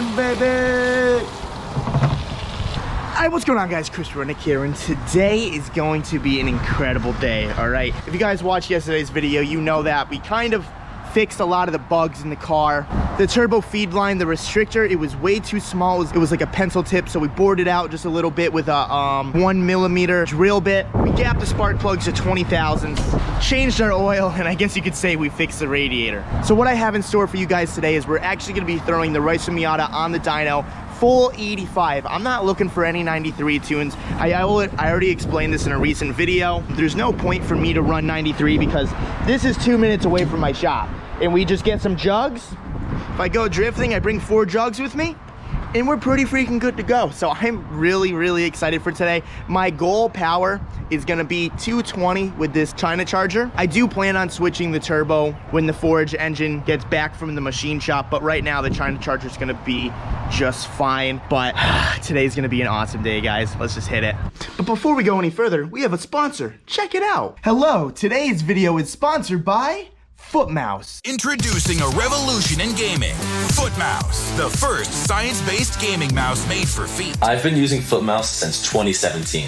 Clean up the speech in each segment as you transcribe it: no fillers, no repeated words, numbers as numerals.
racing, baby. All right, what's going on, guys? Chris Rudnick here, and today is going to be an incredible day, all right? If you guys watched yesterday's video, you know that we kind of fixed a lot of the bugs in the car. The turbo feed line, the restrictor, it was way too small. It was like a pencil tip, so we bored it out just a little bit with a 1mm drill bit. We gapped the spark plugs to 20 thousandths, changed our oil, and I guess you could say we fixed the radiator. So what I have in store for you guys today is we're actually gonna be throwing the Ricermiata on the dyno, full E85. I'm not looking for any 93 tunes. I already explained this in a recent video. There's no point for me to run 93 because this is 2 minutes away from my shop. And we just get some jugs. If I go drifting, I bring 4 jugs with me, and we're pretty freaking good to go. So I'm really excited for today. My goal power is gonna be 220 with this China charger. I do plan on switching the turbo when the Forge engine gets back from the machine shop, but right now the China charger is gonna be just fine. But today's gonna be an awesome day, guys. Let's just hit it. But before we go any further, we have a sponsor. Check it out. Hello, today's video is sponsored by Footmouse. Introducing a revolution in gaming. Footmouse, the first science-based gaming mouse made for feet. I've been using Footmouse since 2017,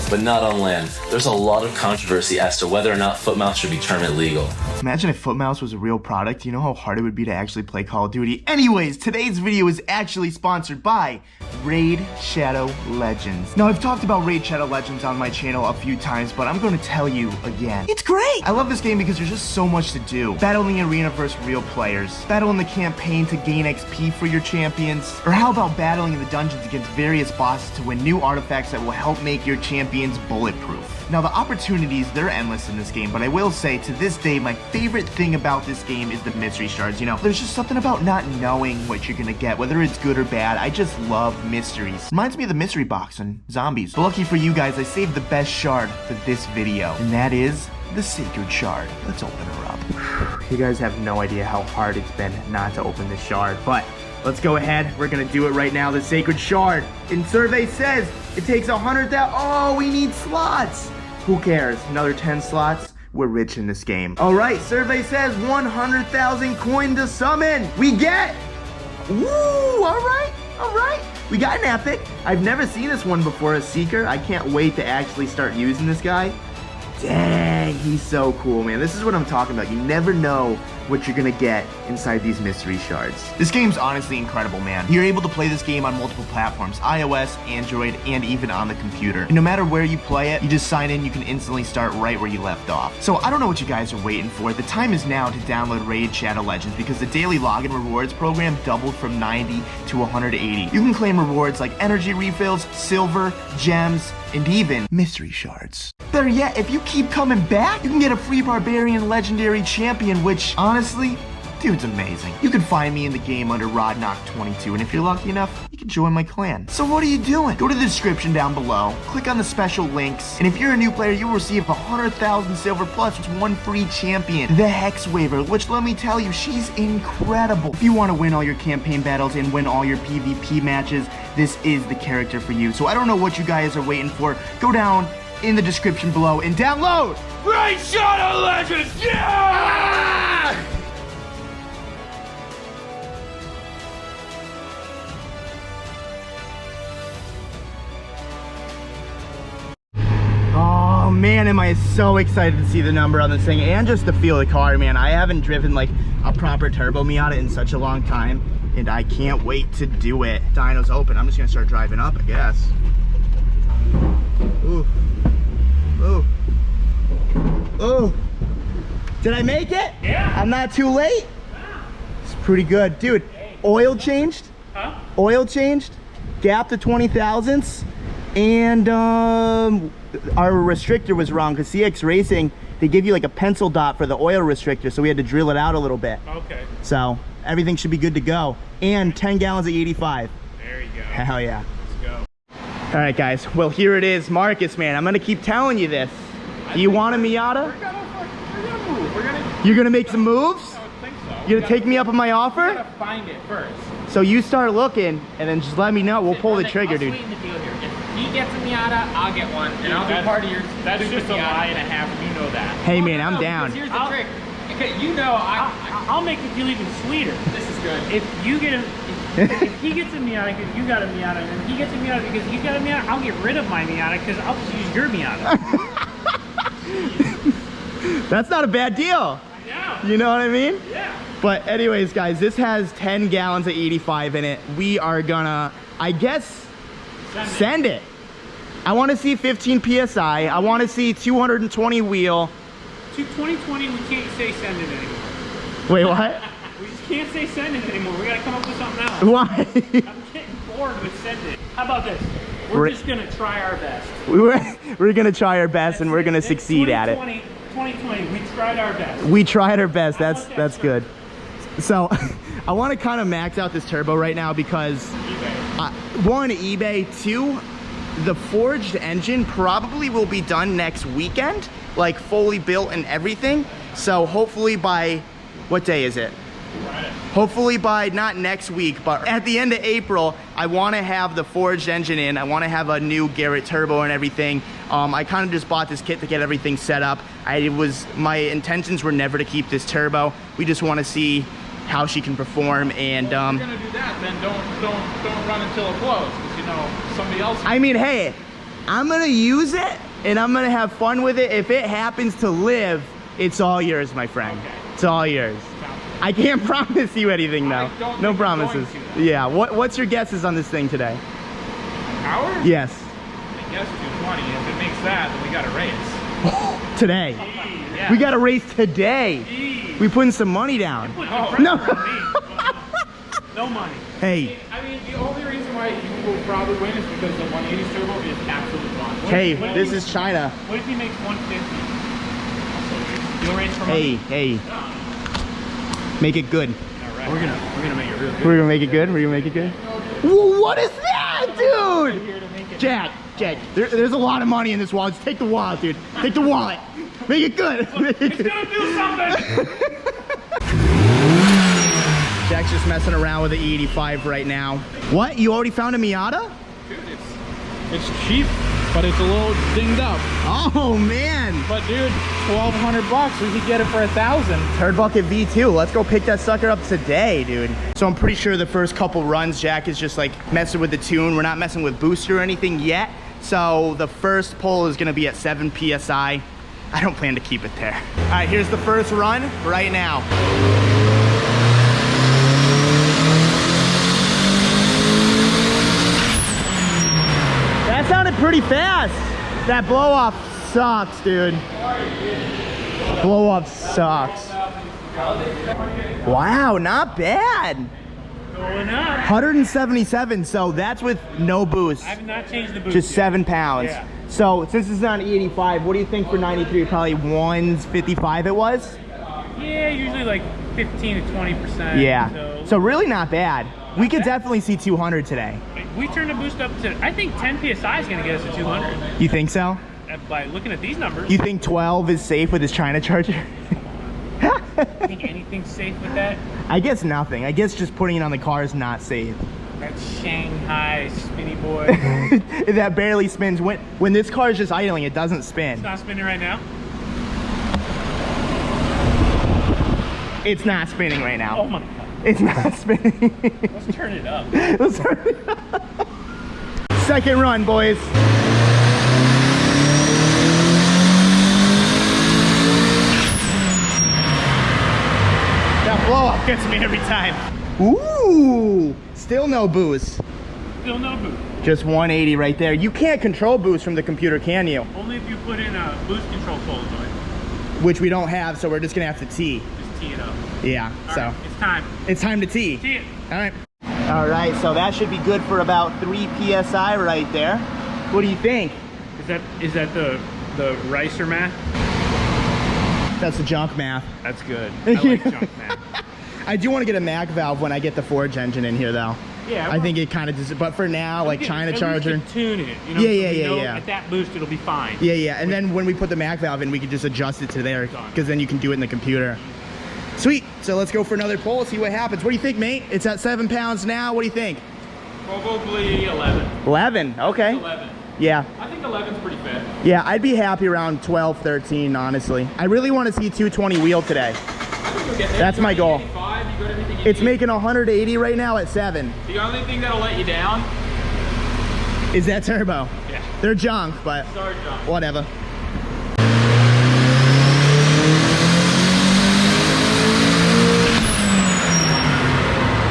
but not on land. There's a lot of controversy as to whether or not Footmouse should be termed illegal. Imagine if Footmouse was a real product. You know how hard it would be to actually play Call of Duty. Anyways, today's video is actually sponsored by Raid Shadow Legends. Now, I've talked about Raid Shadow Legends on my channel a few times, but I'm going to tell you again. It's great! I love this game because there's just so much to do. Battle in the arena versus real players. Battle in the campaign to gain XP for your champions. Or how about battling in the dungeons against various bosses to win new artifacts that will help make your champions bulletproof. Now, the opportunities, they're endless in this game, but I will say, to this day, my favorite thing about this game is the mystery shards. You know, there's just something about not knowing what you're gonna get, whether it's good or bad. I just love mysteries. Reminds me of the mystery box in Zombies. But lucky for you guys, I saved the best shard for this video, and that is the Sacred Shard. Let's open her up. You guys have no idea how hard it's been not to open this shard, but let's go ahead. We're gonna do it right now. The Sacred Shard. In survey says it takes 100,000. Oh, we need slots. Who cares? Another 10 slots. We're rich in this game. All right, survey says 100,000 coin to summon. We get. Woo! All right. We got an epic. I've never seen this one before. A Seeker. I can't wait to actually start using this guy. Dang, he's so cool, man. This is what I'm talking about. You never know what you're gonna get inside these mystery shards. This game's honestly incredible, man. You're able to play this game on multiple platforms, iOS, Android, and even on the computer. And no matter where you play it, you just sign in, you can instantly start right where you left off. So I don't know what you guys are waiting for. The time is now to download Raid Shadow Legends because the daily login rewards program doubled from 90 to 180. You can claim rewards like energy refills, silver, gems, and even mystery shards. Better yet, if you keep coming back, you can get a free Barbarian Legendary Champion, which, honestly, dude's amazing. You can find me in the game under Rodknock22, and if you're lucky enough, you can join my clan. So what are you doing? Go to the description down below, click on the special links, and if you're a new player, you'll receive 100,000 silver plus with 1 free champion, the Hex Waver, which, let me tell you, she's incredible. If you want to win all your campaign battles and win all your PvP matches, this is the character for you. So I don't know what you guys are waiting for. Go down in the description below and download Raid Shadow Legends! Yeah! Oh man, am I so excited to see the number on this thing and just to feel the car, man. I haven't driven like a proper turbo Miata in such a long time, and I can't wait to do it. Dyno's open. I'm just gonna start driving up, I guess. Ooh. Ooh. Ooh. Did I make it? Yeah. I'm not too late? It's pretty good. Dude, oil changed. Huh? Oil changed. Gap to 20 thousandths. And our restrictor was wrong because CX Racing, they give you like a pencil dot for the oil restrictor, so we had to drill it out a little bit. Okay. So everything should be good to go. And 10 gallons of E85. There you go. Hell yeah. Let's go. All right, guys. Well, here it is. Marcus, man, I'm going to keep telling you this. Do you want a Miata? We're gonna move. You're going to make some moves? I would think so. You're going to take me up on my offer? You gotta find it first. So you start looking, and then just let me know. We'll pull the trigger, dude. I'll sweeten the deal here. If he gets a Miata, I'll get one, and I'll be part of yours. That's just a lie and a half, and you know that. Hey, man, I'm down. Here's the trick. Okay, you know, I'll make the deal even sweeter. This is good. If you If he gets a Miata because you got a Miata, and he gets a Miata because you got a Miata, I'll get rid of my Miata because I'll just use your Miata. That's not a bad deal. Yeah. You know what I mean? Yeah. But anyways, guys, this has 10 gallons of 85 in it. We are gonna, I guess, send it. I want to see 15 PSI. I want to see 220 wheel. To 2020, we can't say send it anymore. Wait, what? We just can't say send it anymore. We gotta come up with something else. Why? I'm getting bored with send it. How about this? We're just gonna try our best. We're gonna try our best, and we're gonna succeed at it. 2020, we tried our best. We tried our best. That's good. So, I want to kind of max out this turbo right now because, one, eBay, two, the forged engine probably will be done next weekend, like fully built and everything. So hopefully by, what day is it? Friday. Hopefully by not next week, but at the end of April, I want to have the forged engine in. I want to have a new Garrett turbo and everything. I kind of just bought this kit to get everything set up. My intentions were never to keep this turbo. We just want to see how she can perform, and well, if you're gonna do that, then don't run until it blows, because you know somebody else. I mean, hey, I'm gonna use it and I'm gonna have fun with it. If it happens to live, it's all yours, my friend. Okay. It's all yours. I can't promise you anything though. No promises. Yeah. What's your guesses on this thing today? Power? Yes. I guess 220. If it makes that, then we got a race. Today. Yeah. We got a race today. We putting some money down. No. No money. Hey. I mean, the only reason why you will probably win is because the 180 turbo is absolutely gone. Hey, this is China. What if he makes 150? You'll race for money? Hey. Make it good. All right. We're gonna make it real good. We're gonna make it good? We're gonna make it good? Whoa, what is that, dude? Jack, there's a lot of money in this wallet. Just take the wallet, dude. Take the wallet. Make it good. Make it good. It's gonna do something. Jack's just messing around with the E85 right now. What? You already found a Miata? Dude, it's cheap, but it's a little dinged up. Oh man! But dude, $1,200. We could get it for 1,000. Third bucket V2. Let's go pick that sucker up today, dude. So I'm pretty sure the first couple runs, Jack is just like messing with the tune. We're not messing with booster or anything yet. So the first pull is gonna be at 7 PSI. I don't plan to keep it there. All right, here's the first run right now. That sounded pretty fast. That blow off sucks, dude. Blow off sucks. Wow, not bad. Going up. 177, so that's with no boost. I have not changed the boost. Just yet. 7 pounds. Yeah. So since this is on E85, what do you think for 93? Probably 155 it was? Yeah, usually like 15 to 20%. Yeah. So really not bad. We could definitely see 200 today. We turned the boost up to, I think 10 PSI is going to get us to 200. You think so? By looking at these numbers. You think 12 is safe with his China charger? I think anything's safe with that. I guess nothing. I guess just putting it on the car is not safe. That Shanghai spinny boy. That barely spins. When this car is just idling, it doesn't spin. It's not spinning right now? It's not spinning right now. Oh my God. It's not spinning. Let's turn it up. Let's turn it up. Second run, boys. That blow off gets me every time. Ooh, still no boost. Still no boost. Just 180 right there. You can't control boost from the computer, can you? Only if you put in a boost control solenoid. Which we don't have, so we're just gonna have to tee. Just tee it up. Yeah, All so. right, it's time. It's time to tee. Tee it. All right. All right, so that should be good for about 3 PSI right there. What do you think? Is that the Ricermiata? That's the junk math. That's good. I like junk math. I do want to get a mag valve when I get the Forge engine in here, though. Yeah. I think it kind of does. But for now, like China charger. Tune it. You know, Yeah. At that boost, it'll be fine. Yeah. And then when we put the mag valve in, we can just adjust it to there, because then you can do it in the computer. Sweet. So let's go for another pull. See what happens. What do you think, mate? It's at 7 pounds now. What do you think? Probably 11. 11. Okay. 11. Yeah. I think 11's pretty fair. Yeah, I'd be happy around 12, 13, honestly. I really want to see 220 wheel today. I think you'll get there. That's my goal. You got everything you It's need. making 180 right now at 7. The only thing that'll let you down. Is that turbo? Yeah. They're junk, but Sorry, John. whatever.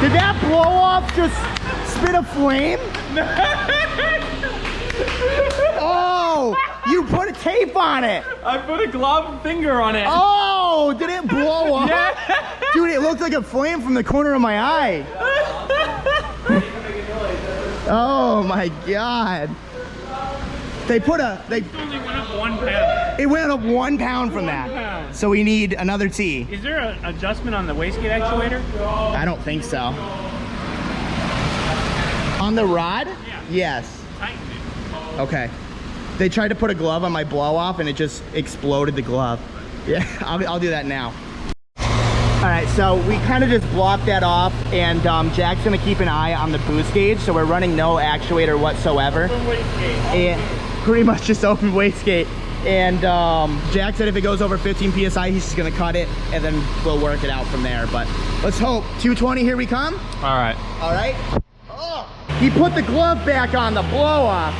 Did that blow off just spit a flame? Oh, you put a tape on it. I put a glove finger on it. Oh, did it blow up? Yeah. Dude, it looked like a flame from the corner of my eye. Oh my God. They put a, It only went up 1 pound. it went up 1 pound from that. pound. So we need another T. Is there an adjustment on the wastegate actuator? I don't think so. On the rod? Yeah. Yes. Tighten it. Okay. They tried to put a glove on my blow off and it just exploded the glove. Yeah, I'll do that now. All right, so we kind of just blocked that off, and Jack's gonna keep an eye on the boost gauge, so we're running no actuator whatsoever. Open wastegate. And pretty much just open wastegate. And Jack said if it goes over 15 PSI, he's just gonna cut it, and then we'll work it out from there. But let's hope. 220, here we come. All right. All right. Oh, he put the glove back on the blow off.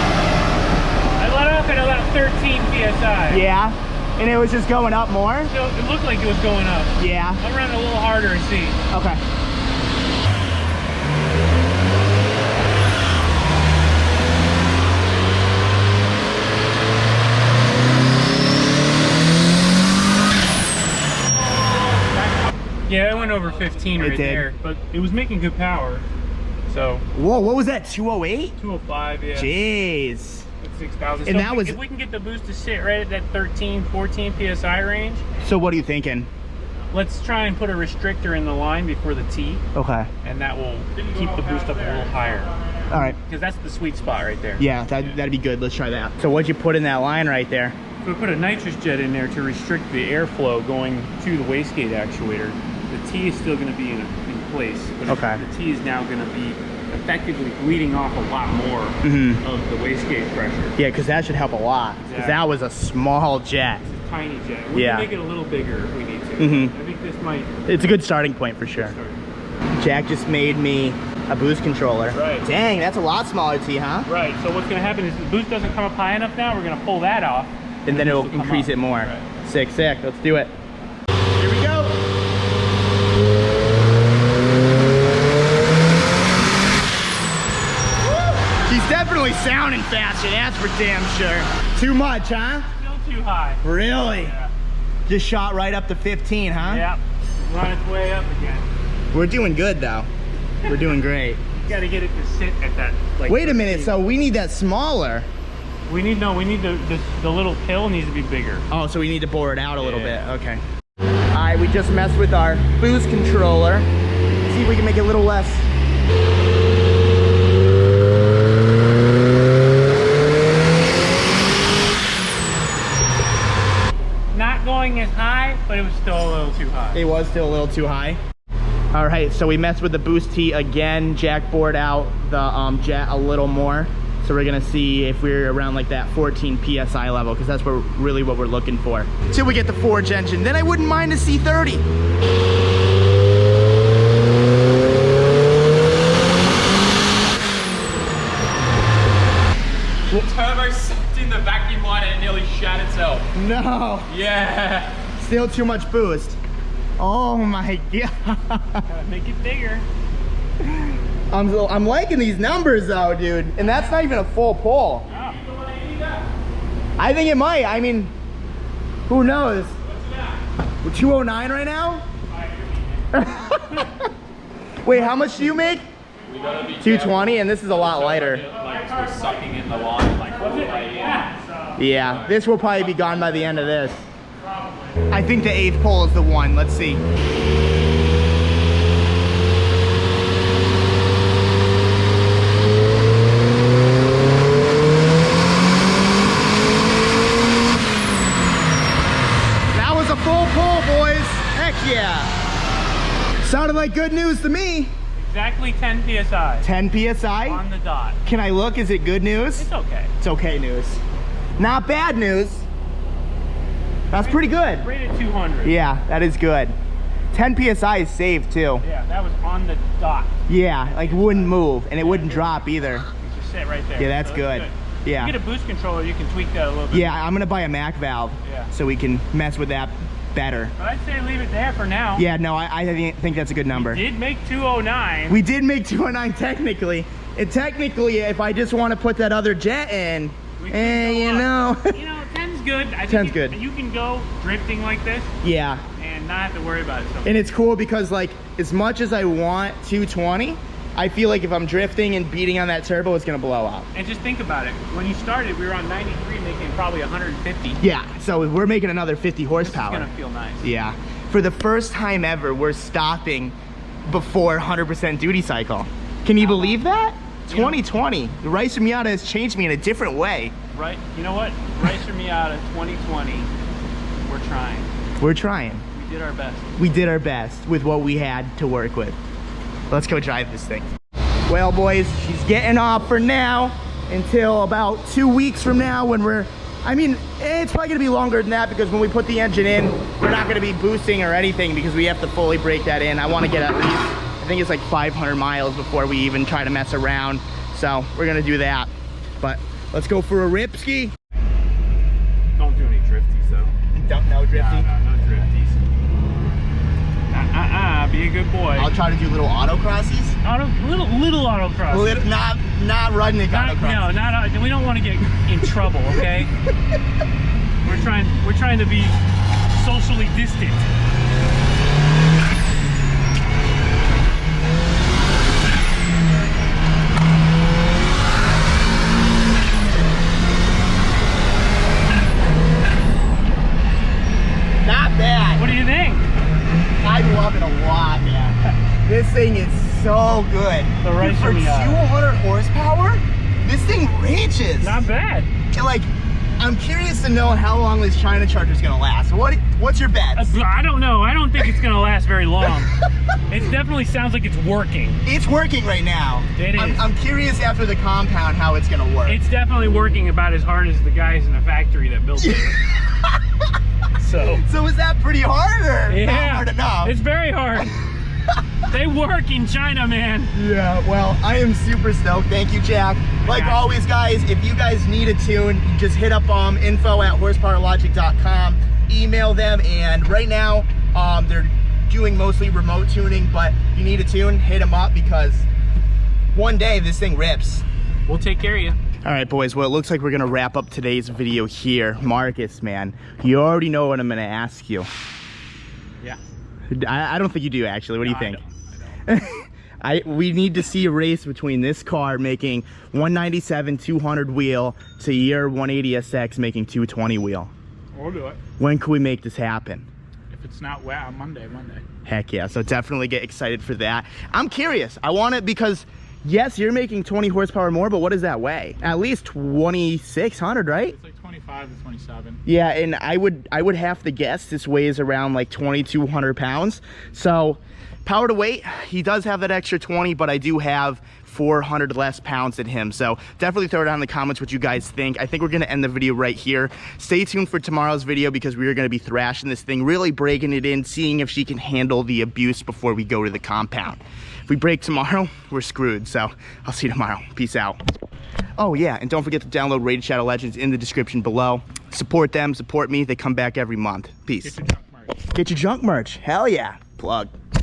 I let off at about 13 PSI. Yeah, and it was just going up more. So it looked like it was going up. Yeah. I'll run it a little harder and see. Okay. Yeah, it went over 15 right did. there, but it was making good power. So Whoa, what was that? 208? 205, yeah. Jeez. It's 6,000. And So that was- if we can get the boost to sit right at that 13, 14 PSI range, So what are you thinking? let's try and put a restrictor in the line before the T, Okay. and that will keep the boost up a little higher. All right. Because that's the sweet spot right there. Yeah, that'd be good. Let's try that. So what'd you put in that line right there? So we put a nitrous jet in there to restrict the airflow going to the wastegate actuator. The T is still going to be in place, but Okay. the T is now going to be effectively bleeding off a lot more Mm-hmm. of the wastegate pressure. Yeah, because that should help a lot. Because Exactly. that was a small jet. It's a tiny jet. We Yeah. can make it a little bigger if we need to. Mhm. I think this might It's a good starting point for sure. start. Jack just made me a boost controller. Right. Dang, that's a lot smaller T, huh? Right, so what's going to happen is the boost doesn't come up high enough now. We're going to pull that off. And then the it'll boost will come increase up. it more. Right. Sick, sick. Let's do it. Here we go. She's definitely sounding faster, that's for damn sure. Too much, huh? Still too high. Really? Yeah. Just shot right up to 15, huh? Yep. Run its way up again. We're doing good though. We're doing great. You got to get it to sit at that. Like, Wait a minute, so we need that smaller. We need the little pill needs to be bigger. Oh, so we need to bore it out a little bit. Yeah. Okay. All right, we just messed with our boost controller. See if we can make it a little less. Not going as high, but it was still a little too high. It was still a little too high. All right, so we messed with the boost T again. Jack bored out the jet a little more. So we're gonna see if we're around like that 14 PSI level, because that's really what we're looking for. Till we get the Forge engine, then I wouldn't mind a C30. Turbo sucked in the vacuum line and it nearly shat itself. No, Yeah. still too much boost. Oh my God. Gotta make it bigger. I'm liking these numbers though, dude. And that's not even a full pull. Oh. I think it might. I mean, who knows? We're 209 right now? Wait, how much do you make? We gotta be 220, and this is a lot lighter. like we're sucking in the line like all the way in. Yeah, this will probably be gone by the end of this. I think the 8th pull is the one. Let's see. That was a full pull, boys. Heck yeah. Sounded like good news to me. Exactly 10 PSI. 10 PSI? On the dot. Can I look? Is it good news? It's okay. It's okay news. Not bad news. That's pretty good. Rated 200. Yeah, that is good. 10 PSI is safe too. Yeah, that was on the dot. Yeah, like it wouldn't move and it wouldn't drop either. You just sit right there. Yeah, that's So good. Yeah. You get a boost controller, you can tweak that a little bit. Yeah, I'm gonna buy a Mac valve so we can mess with that better. But I'd say leave it there for now. Yeah, no, I think that's a good number. We did make 209. We did make 209 technically. And technically, if I just want to put that other jet in, you know. You know, 10's good. I think 10's good. You can go drifting like this Yeah. and not have to worry about it. So And it's cool because like, as much as I want 220, I feel like if I'm drifting and beating on that turbo, it's gonna blow out. And just think about it. When you started, we were on 93 making probably 150. Yeah, so we're making another 50 horsepower. It's gonna feel nice. Yeah. For the first time ever, we're stopping before 100% duty cycle. Can you believe that? 2020. The Ricermiata has changed me in a different way. Right? You know what? Ricermiata 2020. We're trying. We're trying. We did our best. We did our best with what we had to work with. Let's go drive this thing. Well, boys, she's getting off for now until about 2 weeks from now when it's probably gonna be longer than that because when we put the engine in, we're not gonna be boosting or anything because we have to fully break that in. I wanna get at least, I think it's like 500 miles before we even try to mess around. So we're gonna do that. But let's go for a ripski. Don't do any drifties though. No drifting? No drifties. Be a good boy. I'll try to do little autocrossies. Little autocross. Not running autocross. No, we don't want to get in trouble, okay? We're trying to be socially distant. Not bad. What do you think? I love it a lot, man. This thing is so good. The Dude, for Ricermiata. 200 horsepower, this thing rages. Not bad. And like, I'm curious to know how long this China Charger's gonna last. What's your bet? I don't know. I don't think it's gonna last very long. It definitely sounds like it's working. It's working right now. It is. I'm curious after the compound how it's gonna work. It's definitely working about as hard as the guys in the factory that built it. So is that pretty hard or yeah, not hard enough? it's very hard. They work in China, man. Yeah, well, I am super stoked. Thank you, Jack. Like always, guys, if you guys need a tune, you just hit up info@horsepowerlogic.com, email them, and right now they're doing mostly remote tuning, but if you need a tune, hit them up because one day this thing rips. We'll take care of you. All right, boys, well, it looks like we're gonna wrap up today's video here. Marcus, man, you already know what I'm gonna ask you. Yeah. I don't think you do, actually. What do you think? I don't. We need to see a race between this car making 197 200 wheel to your 180 SX making 220 wheel. We'll do it. When can we make this happen? If it's not Monday. Heck yeah, so definitely get excited for that. I'm curious. I want it because, yes, you're making 20 horsepower more, but what does that weigh? At least 2,600, right? It's like 25 to 27. Yeah, and I would have to guess this weighs around like 2,200 pounds. So power to weight, he does have that extra 20, but I do have 400 less pounds than him. So definitely throw it down in the comments what you guys think. I think we're gonna end the video right here. Stay tuned for tomorrow's video because we are gonna be thrashing this thing, really breaking it in, seeing if she can handle the abuse before we go to the compound. If we break tomorrow, we're screwed. So I'll see you tomorrow. Peace out. Oh yeah, and don't forget to download Rated Shadow Legends in the description below. Support them, support me. They come back every month. Peace. Get your junk merch. Get your junk merch. Hell yeah. Plug.